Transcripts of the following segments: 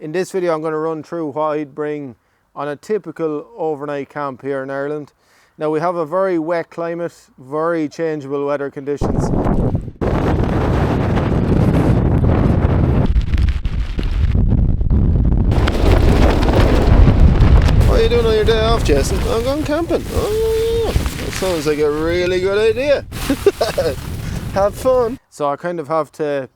In this video I'm going to run through what I'd bring on a typical overnight camp here in Ireland. Now we have a very wet climate, very changeable weather conditions. What are you doing on your day off, Jason? I'm going camping. Oh, that sounds like a really good idea. Have fun. So I kind of have to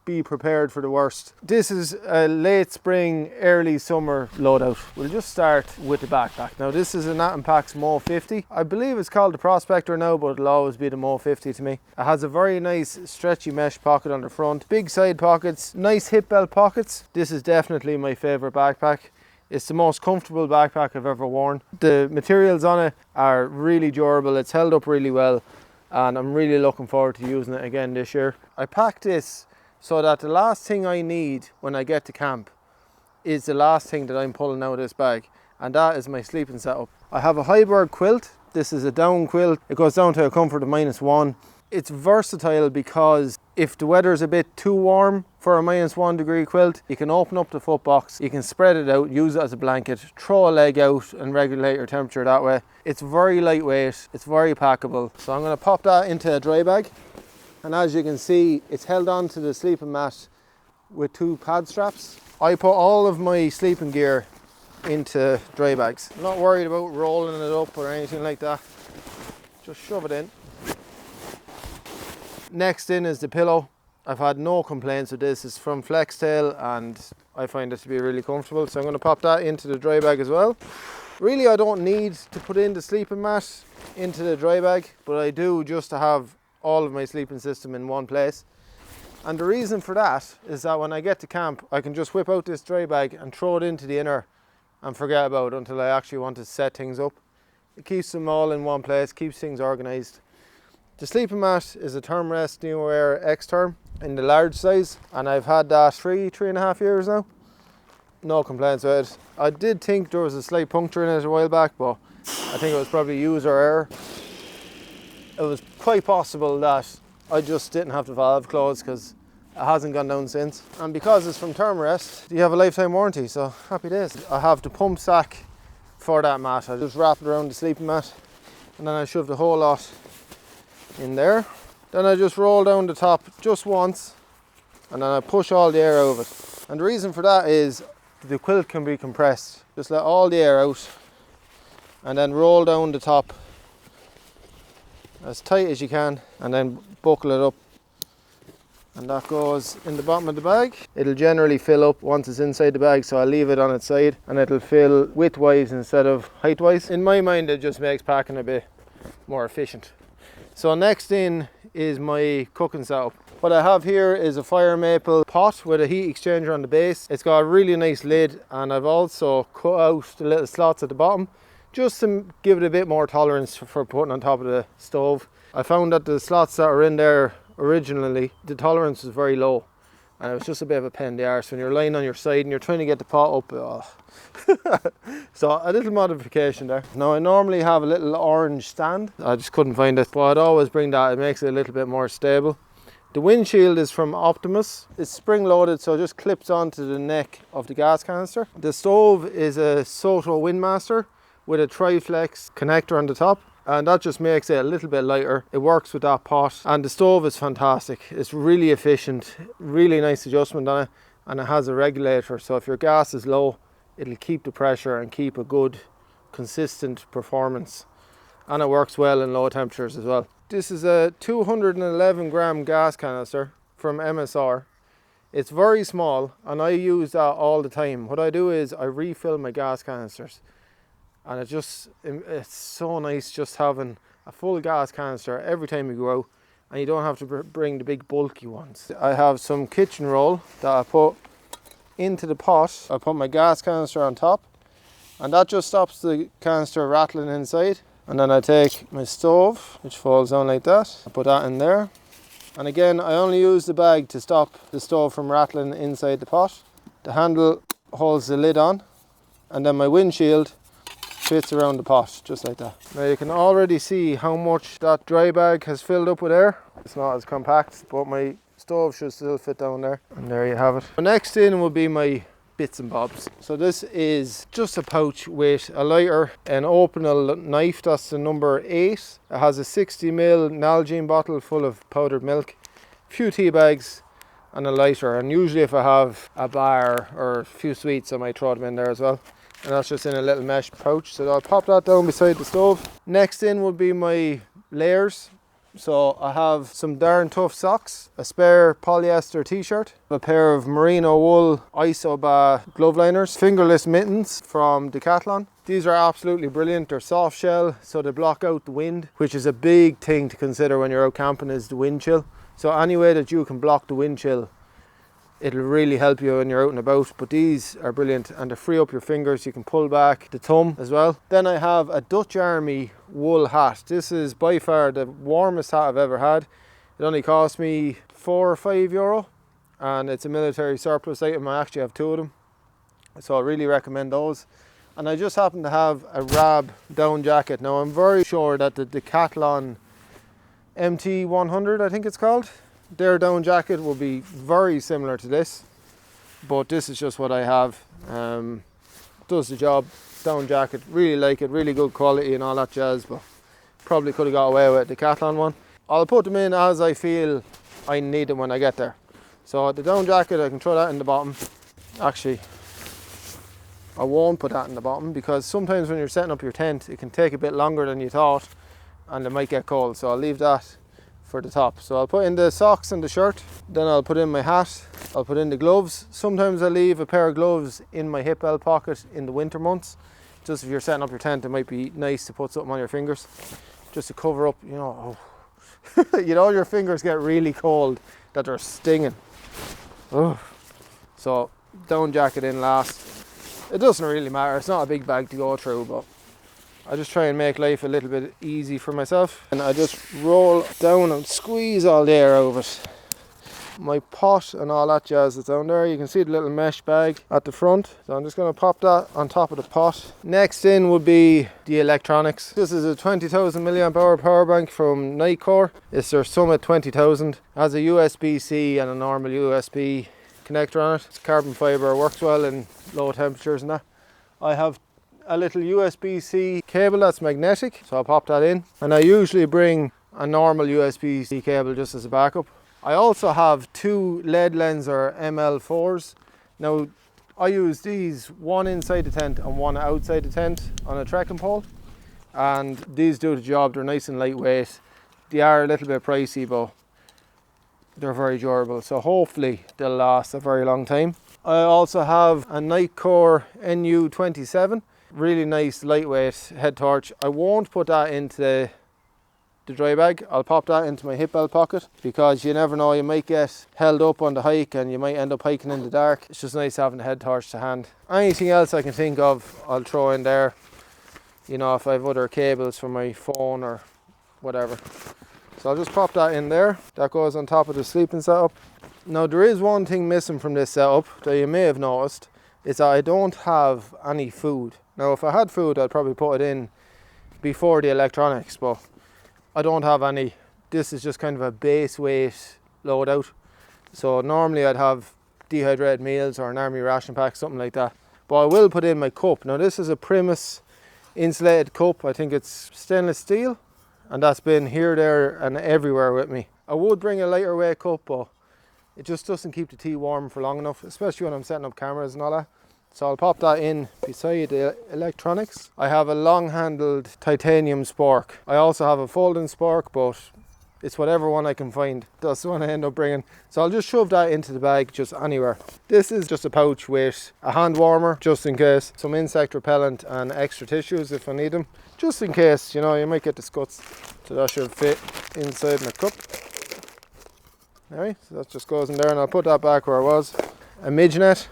be prepared for the worst. This is a late spring, early summer loadout. We'll just start with the backpack. Now this is an Atom Packs Mo 50. I believe it's called the Prospector now, but it'll always be the Mo 50 to me. It has a very nice stretchy mesh pocket on the front, big side pockets, nice hip belt pockets. This is definitely my favourite backpack. It's the most comfortable backpack I've ever worn. The materials on it are really durable, it's held up really well, and I'm really looking forward to using it again this year. I packed this so that the last thing I need when I get to camp is the last thing that I'm pulling out of this bag, and that is my sleeping setup. I have a Heiberg quilt. This is a down quilt. It goes down to a comfort of -1. It's versatile because if the weather is a bit too warm for a -1 degree quilt, you can open up the foot box, you can spread it out, use it as a blanket, throw a leg out and regulate your temperature that way. It's very lightweight, it's very packable. So I'm going to pop that into a dry bag. And as you can see, it's held on to the sleeping mat with 2 pad straps. I put all of my sleeping gear into dry bags. I'm not worried about rolling it up or anything like that. Just shove it in. Next in is the pillow. I've had no complaints with this. It's from Flextail and I find it to be really comfortable. So I'm going to pop that into the dry bag as well. Really, I don't need to put in the sleeping mat into the dry bag, but I do just to have all of my sleeping system in one place. And the reason for that is that when I get to camp, I can just whip out this dry bag and throw it into the inner and forget about it until I actually want to set things up. It keeps them all in one place, keeps things organized. The sleeping mat is a Thermarest Neoair X-Term in the large size, and I've had that 3.5 years now. No complaints with it. I did think there was a slight puncture in it a while back, but I think it was probably user error. It was quite possible that I just didn't have the valve closed because it hasn't gone down since. And because it's from Thermarest, you have a lifetime warranty, so happy days. I have the pump sack for that mat. I just wrap it around the sleeping mat and then I shove the whole lot in there. Then I just roll down the top just once and then I push all the air out of it. And the reason for that is the quilt can be compressed. Just let all the air out and then roll down the top as tight as you can and then buckle it up, and that goes in the bottom of the bag. It'll generally fill up once it's inside the bag, so I'll leave it on its side and it'll fill width-wise instead of height-wise. In my mind, it just makes packing a bit more efficient. So next in is my cooking setup. What I have here is a fire maple pot with a heat exchanger on the base. It's got a really nice lid, and I've also cut out the little slots at the bottom just to give it a bit more tolerance for putting on top of the stove. I found that the slots that are in there originally, the tolerance was very low, and it was just a bit of a pain in the arse when you're lying on your side and you're trying to get the pot up. Oh. So a little modification there. Now I normally have a little orange stand. I just couldn't find it, but I'd always bring that. It makes it a little bit more stable. The windshield is from Optimus. It's spring loaded, so it just clips onto the neck of the gas canister. The stove is a Soto Windmaster with a Triflex connector on the top, and that just makes it a little bit lighter. It works with that pot, and the stove is fantastic. It's really efficient, really nice adjustment on it, and it has a regulator, so if your gas is low, it'll keep the pressure and keep a good, consistent performance. And it works well in low temperatures as well. This is a 211 gram gas canister from MSR. It's very small, and I use that all the time. What I do is I refill my gas canisters. And it's so nice just having a full gas canister every time you go out, and you don't have to bring the big bulky ones. I have some kitchen roll that I put into the pot. I put my gas canister on top, and that just stops the canister rattling inside. And then I take my stove, which falls down like that. I put that in there. And again, I only use the bag to stop the stove from rattling inside the pot. The handle holds the lid on, and then my windshield fits around the pot, just like that. Now you can already see how much that dry bag has filled up with air. It's not as compact, but my stove should still fit down there. And there you have it. The next in will be my bits and bobs. So this is just a pouch with a lighter, an openal knife, that's the number 8. It has a 60ml Nalgene bottle full of powdered milk, a few tea bags and a lighter. And usually if I have a bar or a few sweets I might throw them in there as well. And that's just in a little mesh pouch, so I'll pop that down beside the stove. Next in will be my layers. So I have some darn tough socks, a spare polyester t-shirt, a pair of merino wool Isoba glove liners, fingerless mittens from Decathlon. These are absolutely brilliant. They're soft shell, so they block out the wind, which is a big thing to consider when you're out camping, is the wind chill. So any way that you can block the wind chill, it'll really help you when you're out and about. But these are brilliant, and they free up your fingers. You can pull back the thumb as well. Then I have a Dutch Army wool hat. This is by far the warmest hat I've ever had. It only cost me €4 or €5, and it's a military surplus item. I actually have 2 of them, so I really recommend those. And I just happen to have a Rab down jacket. Now I'm very sure that the Decathlon MT100, I think it's called, their down jacket will be very similar to this, but this is just what I have. Does the job. Down jacket, really like it, really good quality and all that jazz, but probably could have got away with the Decathlon one. I'll put them in as I feel I need them when I get there. So the down jacket, I can throw that in the bottom. Actually, I won't put that in the bottom, because sometimes when you're setting up your tent it can take a bit longer than you thought and it might get cold, so I'll leave that for the top. So I'll put in the socks and the shirt, then I'll put in my hat, I'll put in the gloves. Sometimes I leave a pair of gloves in my hip belt pocket in the winter months. Just if you're setting up your tent, it might be nice to put something on your fingers just to cover up, you know. You know, your fingers get really cold that they're stinging. Oh. So down jacket in last. It doesn't really matter, it's not a big bag to go through, but I just try and make life a little bit easy for myself, and I just roll down and squeeze all the air out of it. My pot and all that jazz that's down there, you can see the little mesh bag at the front, so I'm just going to pop that on top of the pot. Next in would be the electronics. This is a 20,000 milliamp hour power bank from Nightcore. It's their Summit 20,000. It has a USB-C and a normal USB connector on it. It's carbon fibre, works well in low temperatures and that. I have a little USB-C cable that's magnetic, so I'll pop that in. And I usually bring a normal USB-C cable just as a backup. I also have 2 lead lenser ML4s. Now I use these, one inside the tent and one outside the tent on a trekking pole, and these do the job. They're nice and lightweight. They are a little bit pricey, but they're very durable, so hopefully they'll last a very long time. I also have a Nightcore NU27, really nice lightweight head torch. I won't put that into the dry bag. I'll pop that into my hip belt pocket, because you never know, you might get held up on the hike and you might end up hiking in the dark. It's just nice having a head torch to hand. Anything else I can think of I'll throw in there, you know, if I have other cables for my phone or whatever. So I'll just pop that in there. That goes on top of the sleeping setup. Now there is one thing missing from this setup that you may have noticed, is that I don't have any food. Now if I had food I'd probably put it in before the electronics, but I don't have any. This is just kind of a base weight loadout. So normally I'd have dehydrated meals or an army ration pack, something like that. But I will put in my cup. Now this is a Primus insulated cup. I think it's stainless steel, and that's been here, there and everywhere with me. I would bring a lighter weight cup, but it just doesn't keep the tea warm for long enough, especially when I'm setting up cameras and all that. So I'll pop that in beside the electronics. I have a long-handled titanium spork. I also have a folding spork, but it's whatever one I can find. That's the one I end up bringing. So I'll just shove that into the bag just anywhere. This is just a pouch with a hand warmer, just in case, some insect repellent and extra tissues if I need them. Just in case, you know, you might get the scuts. So that should fit inside my cup. Alright, so that just goes in there, and I'll put that back where it was. A midge net.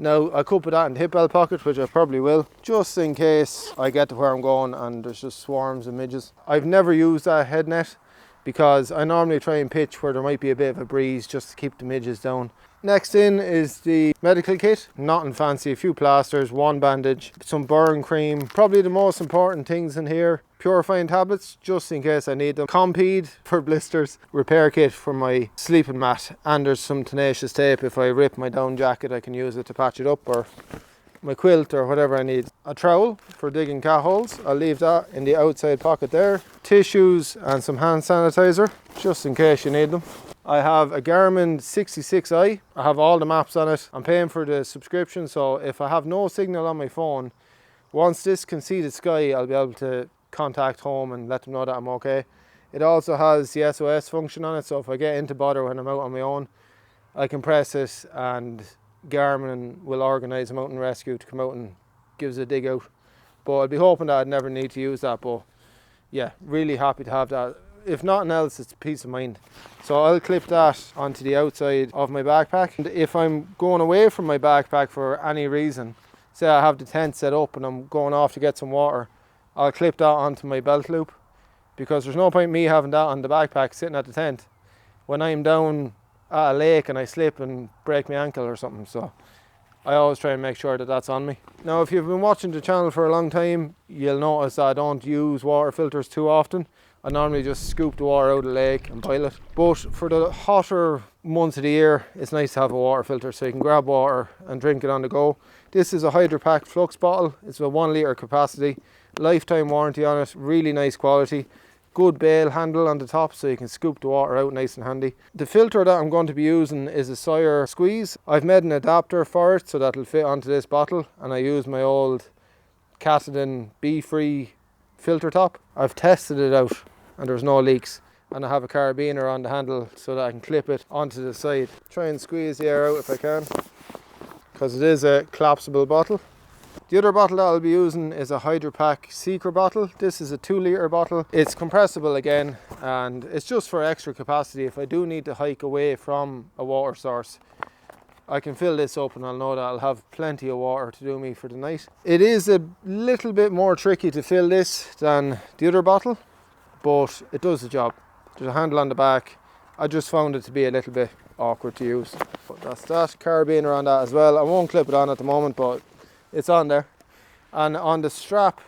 Now I could put that in the hip belt pocket, which I probably will, just in case I get to where I'm going and there's just swarms of midges. I've never used that head net, because I normally try and pitch where there might be a bit of a breeze just to keep the midges down. Next in is the medical kit. Nothing fancy, a few plasters, one bandage, some burn cream. Probably the most important things in here: purifying tablets, just in case I need them, Compeed for blisters, repair kit for my sleeping mat, and there's some tenacious tape. If I rip my down jacket, I can use it to patch it up, or my quilt or whatever I need. A trowel for digging cat holes, I'll leave that in the outside pocket there. Tissues and some hand sanitizer, just in case you need them. I have a Garmin 66i. I have all the maps on it. I'm paying for the subscription, so if I have no signal on my phone, once this can see the sky, I'll be able to contact home and let them know that I'm okay. It also has the SOS function on it, so if I get into bother when I'm out on my own, I can press it and Garmin will organise a mountain rescue to come out and give us a dig out. But I'd be hoping that I'd never need to use that, but yeah, really happy to have that. If nothing else, it's peace of mind. So I'll clip that onto the outside of my backpack. And if I'm going away from my backpack for any reason, say I have the tent set up and I'm going off to get some water, I'll clip that onto my belt loop, because there's no point me having that on the backpack sitting at the tent when I'm down at a lake and I slip and break my ankle or something. So I always try and make sure that that's on me. Now, if you've been watching the channel for a long time, you'll notice that I don't use water filters too often. I normally just scoop the water out of the lake and boil it. But for the hotter months of the year, it's nice to have a water filter so you can grab water and drink it on the go. This is a Hydropack Flux bottle. It's a 1 litre capacity, lifetime warranty on it, really nice quality. Good bail handle on the top so you can scoop the water out nice and handy. The filter that I'm going to be using is a Sire Squeeze. I've made an adapter for it so that it'll fit onto this bottle, and I use my old Katadyn Be-Free filter top. I've tested it out and there's no leaks, and I have a carabiner on the handle so that I can clip it onto the side. Try and squeeze the air out if I can, because it is a collapsible bottle. The other bottle that I'll be using is a Hydropack Seeker bottle. This is a 2 litre bottle. It's compressible again, and it's just for extra capacity. If I do need to hike away from a water source, I can fill this up and I'll know that I'll have plenty of water to do me for the night. It is a little bit more tricky to fill this than the other bottle, but it does the job. There's a handle on the back. I just found it to be a little bit awkward to use. But that's that. Carabiner on that as well. I won't clip it on at the moment, but it's on there. And on the strap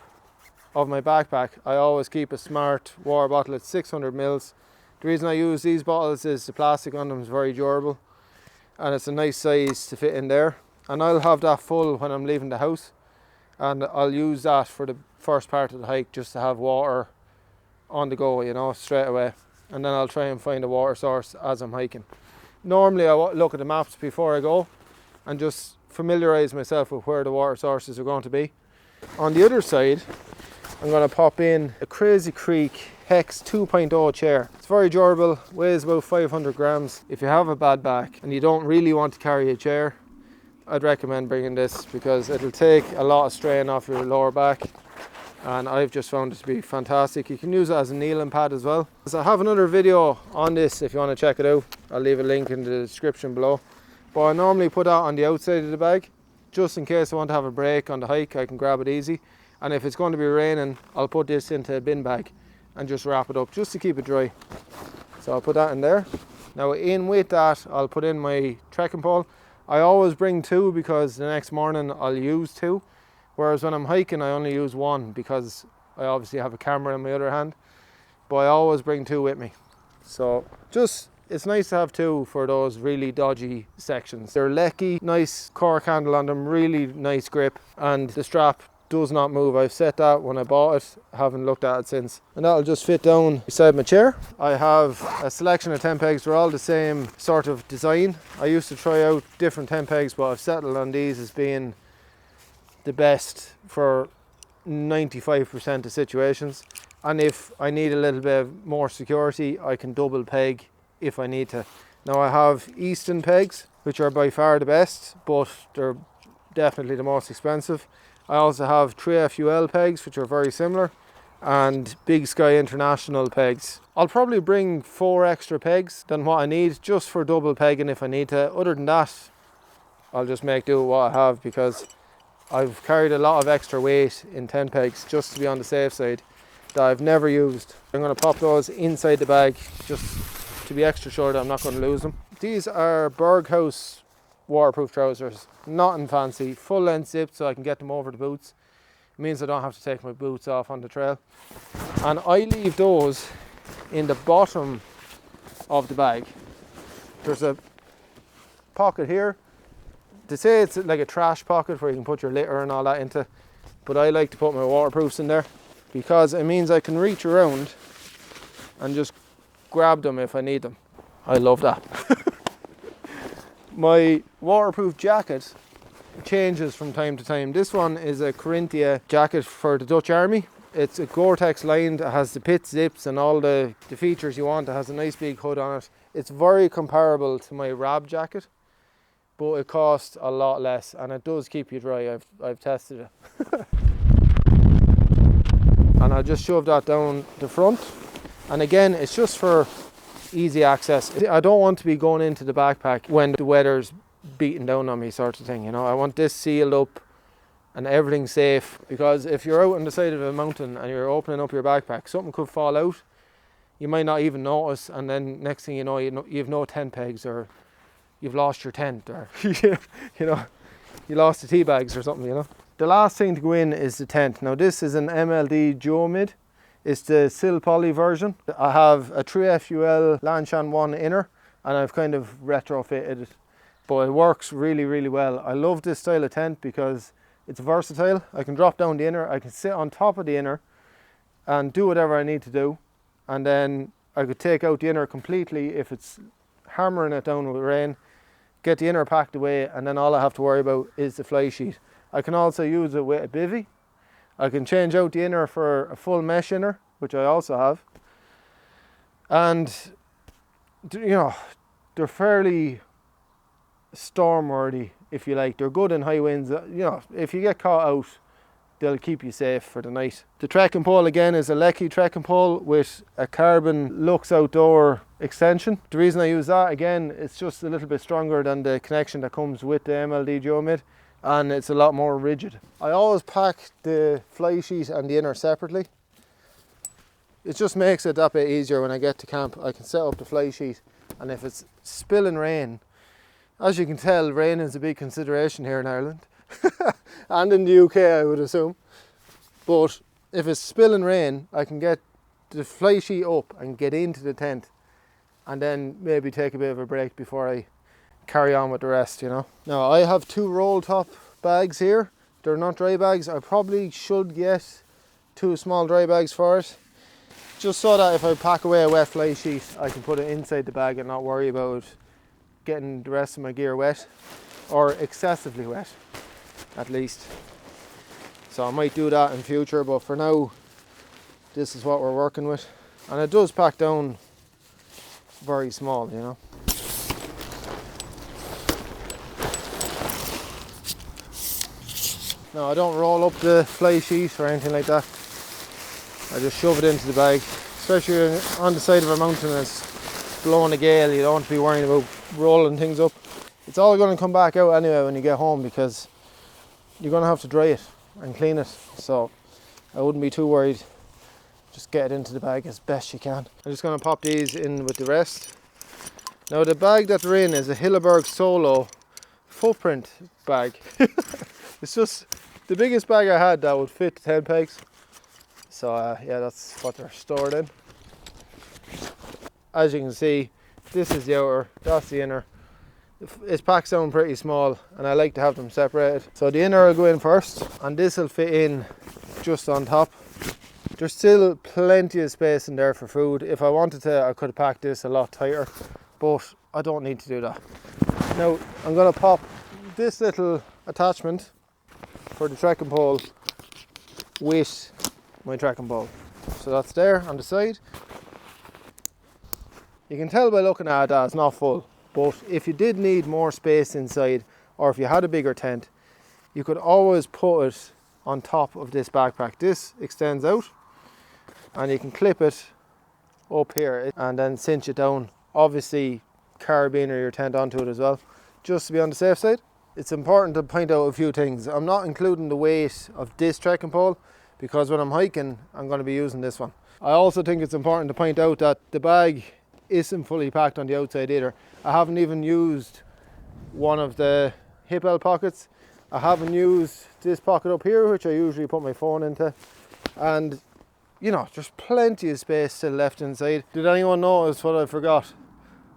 of my backpack, I always keep a smart water bottle. It's 600 mils. The reason I use these bottles is the plastic on them is very durable, and it's a nice size to fit in there. And I'll have that full when I'm leaving the house, and I'll use that for the first part of the hike, just to have water on the go, you know, straight away. And then I'll try and find a water source as I'm hiking. Normally I look at the maps before I go and just familiarise myself with where the water sources are going to be. On the other side, I'm going to pop in a Crazy Creek Hex 2.0 chair. It's very durable, weighs about 500 grams. If you have a bad back and you don't really want to carry a chair, I'd recommend bringing this, because it'll take a lot of strain off your lower back, and I've just found it to be fantastic. You can use it as a kneeling pad as well. So I have another video on this if you want to check it out. I'll leave a link in the description below. But I normally put that on the outside of the bag, just in case I want to have a break on the hike. I can grab it easy. And if it's going to be raining, I'll put this into a bin bag and just wrap it up just to keep it dry. So I'll put that in there. Now in with that, I'll put in my trekking pole. I always bring 2 because the next morning I'll use 2. Whereas when I'm hiking, I only use 1 because I obviously have a camera in my other hand. But I always bring 2 with me. So it's nice to have 2 for those really dodgy sections. They're lecky, nice cork handle on them, really nice grip, and the strap does not move. I've set that when I bought it, haven't looked at it since. And that'll just fit down beside my chair. I have a selection of tent pegs. They're all the same sort of design. I used to try out different tent pegs, but I've settled on these as being the best for 95% of situations. And if I need a little bit more security, I can double peg if I need to. Now I have Easton pegs, which are by far the best, but they're definitely the most expensive. I also have 3FUL pegs, which are very similar, and Big Sky International pegs. I'll probably bring 4 extra pegs than what I need, just for double pegging if I need to. Other than that, I'll just make do with what I have, because I've carried a lot of extra weight in tent pegs just to be on the safe side that I've never used. I'm going to pop those inside the bag just to be extra sure that I'm not going to lose them. These are Berghaus waterproof trousers, nothing fancy, full length zip so I can get them over the boots. It means I don't have to take my boots off on the trail. And I leave those in the bottom of the bag. There's a pocket here. They say it's like a trash pocket where you can put your litter and all that into, but I like to put my waterproofs in there because it means I can reach around and just grab them if I need them. I love that. My waterproof jacket changes from time to time. This one is a Corinthia jacket for the Dutch Army. It's a Gore-Tex lined, it has the pit zips and all the features you want. It has a nice big hood on it. It's very comparable to my RAB jacket, but it costs a lot less and it does keep you dry. I've tested it. And I'll just shove that down the front. And again, it's just for easy access. I don't want to be going into the backpack when the weather's beating down on me, sort of thing, you know. I want this sealed up and everything safe, because if you're out on the side of a mountain and you're opening up your backpack, something could fall out. You might not even notice, and then next thing you know, you've no tent pegs, or you've lost your tent, or you know, you lost the tea bags or something, you know. The last thing to go in is the tent. Now this is an MLD Geomid. It's the Sil Poly version. I have a 3FUL Lanshan 1 inner and I've kind of retrofitted it, but it works really, really well. I love this style of tent because it's versatile. I can drop down the inner, I can sit on top of the inner and do whatever I need to do, and then I could take out the inner completely if it's hammering it down with rain, get the inner packed away, and then all I have to worry about is the fly sheet. I can also use it with a bivvy. I can change out the inner for a full mesh inner, which I also have. And, you know, they're fairly storm-worthy, if you like. They're good in high winds. You know, if you get caught out, they'll keep you safe for the night. The trekking pole, again, is a Lecky trekking pole with a carbon Lux Outdoor extension. The reason I use that, again, it's just a little bit stronger than the connection that comes with the MLD Geomid, and it's a lot more rigid. I always pack the fly sheet and the inner separately. It just makes it that bit easier when I get to camp. I can set up the fly sheet, and if it's spilling rain, as you can tell, rain is a big consideration here in Ireland and in the UK, I would assume. But if it's spilling rain, I can get the fly sheet up and get into the tent, and then maybe take a bit of a break before I carry on with the rest, you know. Now I have 2 roll top bags here. They're not dry bags. I probably should get 2 small dry bags for it, just so that if I pack away a wet fly sheet, I can put it inside the bag and not worry about getting the rest of my gear wet, or excessively wet at least. So I might do that in future, but for now this is what we're working with, and it does pack down very small, you know. No, I don't roll up the fly sheet or anything like that. I just shove it into the bag, especially on the side of a mountain and it's blowing a gale. You don't want to be worrying about rolling things up. It's all going to come back out anyway when you get home, because you're going to have to dry it and clean it. So I wouldn't be too worried. Just get it into the bag as best you can. I'm just going to pop these in with the rest. Now the bag that they're in is a Hilleberg Solo footprint bag. It's just the biggest bag I had that would fit 10 pegs. So yeah, that's what they're stored in. As you can see, this is the outer, that's the inner. It packs down pretty small, and I like to have them separated. So the inner will go in first, and this will fit in just on top. There's still plenty of space in there for food. If I wanted to, I could have packed this a lot tighter, but I don't need to do that. Now I'm going to pop this little attachment for the trekking pole with my trekking pole. So that's there on the side. You can tell by looking at it that it's not full, but if you did need more space inside, or if you had a bigger tent, you could always put it on top of this backpack. This extends out and you can clip it up here and then cinch it down. Obviously carabiner your tent onto it as well, just to be on the safe side. It's important to point out a few things. I'm not including the weight of this trekking pole because when I'm hiking, I'm going to be using this one. I also think it's important to point out that the bag isn't fully packed on the outside either. I haven't even used one of the hip belt pockets. I haven't used this pocket up here, which I usually put my phone into. And you know, there's plenty of space still left inside. Did anyone notice what I forgot?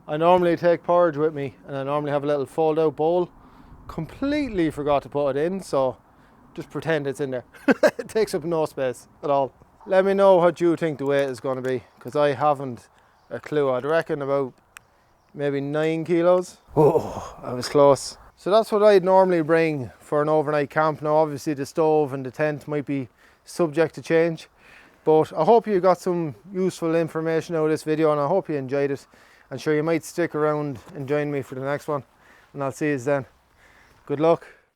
I normally take porridge with me, and I normally have a little fold out bowl. Completely forgot to put it in, so just pretend it's in there. It takes up no space at all. Let me know what you think the weight is going to be, because I haven't a clue. I'd reckon about maybe 9 kilos. Oh, I was close. So that's what I'd normally bring for an overnight camp. Now obviously the stove and the tent might be subject to change, but I hope you got some useful information out of this video, and I hope you enjoyed it. And sure, you might stick around and join me for the next one, and I'll see you then. Good luck.